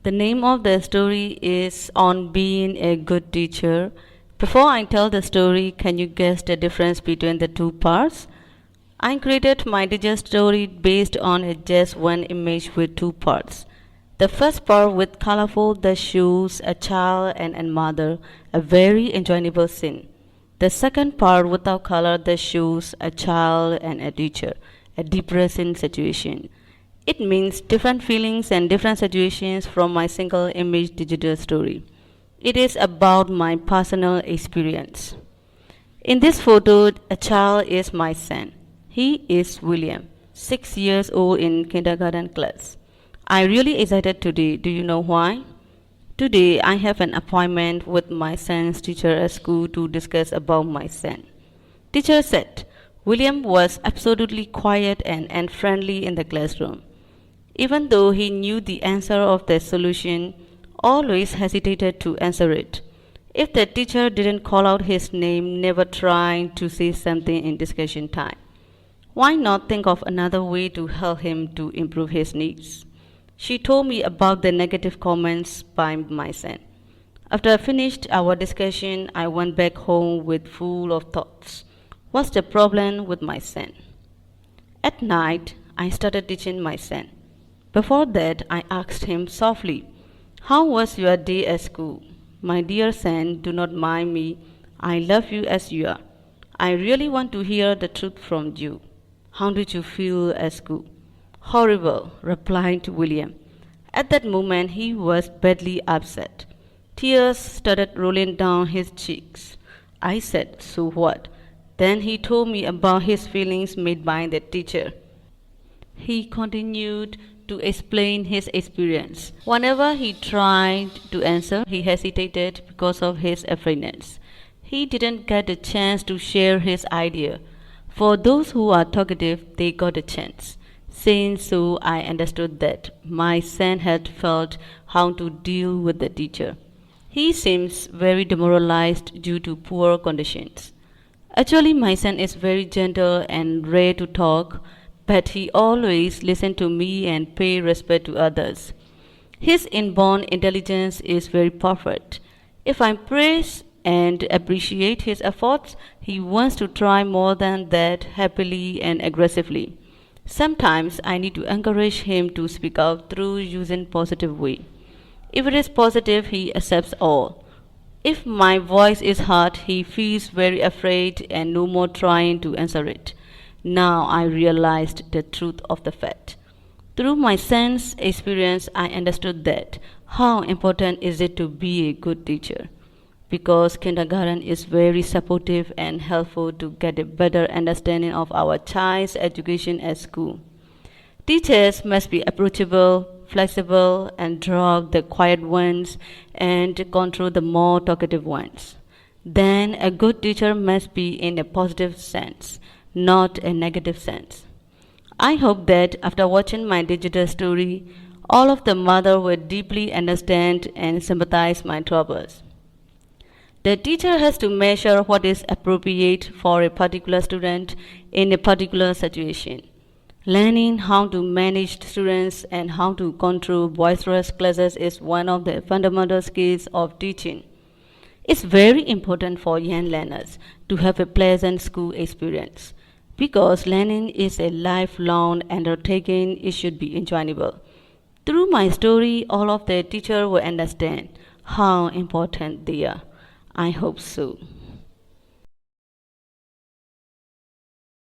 The name of the story is On Being a Good Teacher. Before I tell the story, can you guess the difference between the two parts? I created my teacher story based on just one image with two parts. The first part with colorful the shoes, a child and a mother, a very enjoyable scene. The second part without color the shoes, a child and a teacher, a depressing situation. It means different feelings and different situations from my single image digital story. It is about my personal experience. In this photo, a child is my son. He is William, 6 years old in kindergarten class. I'm really excited today. Do you know why? Today I have an appointment with my son's teacher at school to discuss about my son. Teacher said William was absolutely quiet and friendly in the classroom. Even though he knew the answer of the solution, always hesitated to answer it. If the teacher didn't call out his name, never trying to say something in discussion time. Why not think of another way to help him to improve his needs? She told me about the negative comments by my son. After I finished our discussion, I went back home with full of thoughts. What's the problem with my son? At night, I started teaching my son. Before that, I asked him softly, "How was your day at school?" "My dear son, do not mind me. I love you as you are. I really want to hear the truth from you. How did you feel at school?" "Horrible," replied William. At that moment, he was badly upset. Tears started rolling down his cheeks. I said, "So what?" Then he told me about his feelings made by the teacher. He continued to explain his experience. Whenever he tried to answer, he hesitated because of his afraidness. He didn't get a chance to share his idea. For those who are talkative, they got a chance. Saying so, I understood that my son had felt how to deal with the teacher. He seems very demoralized due to poor conditions. Actually, my son is very gentle and rare to talk, but he always listens to me and pays respect to others. His inborn intelligence is very perfect. If I praise and appreciate his efforts, he wants to try more than that happily and aggressively. Sometimes I need to encourage him to speak out through using positive way. If it is positive, he accepts all. If my voice is hard, he feels very afraid and no more trying to answer it. Now I realized the truth of the fact. Through my son's experience, I understood that how important is it to be a good teacher. Because kindergarten is very supportive and helpful to get a better understanding of our child's education at school. Teachers must be approachable, flexible, and draw the quiet ones and control the more talkative ones. Then a good teacher must be in a positive sense, not a negative sense. I hope that after watching my digital story, all of the mother will deeply understand and sympathize my troubles. The teacher has to measure what is appropriate for a particular student in a particular situation. Learning how to manage students and how to control boisterous classes is one of the fundamental skills of teaching. It's very important for young learners to have a pleasant school experience. Because learning is a lifelong undertaking, it should be enjoyable. Through my story, all of the teachers will understand how important they are. I hope so.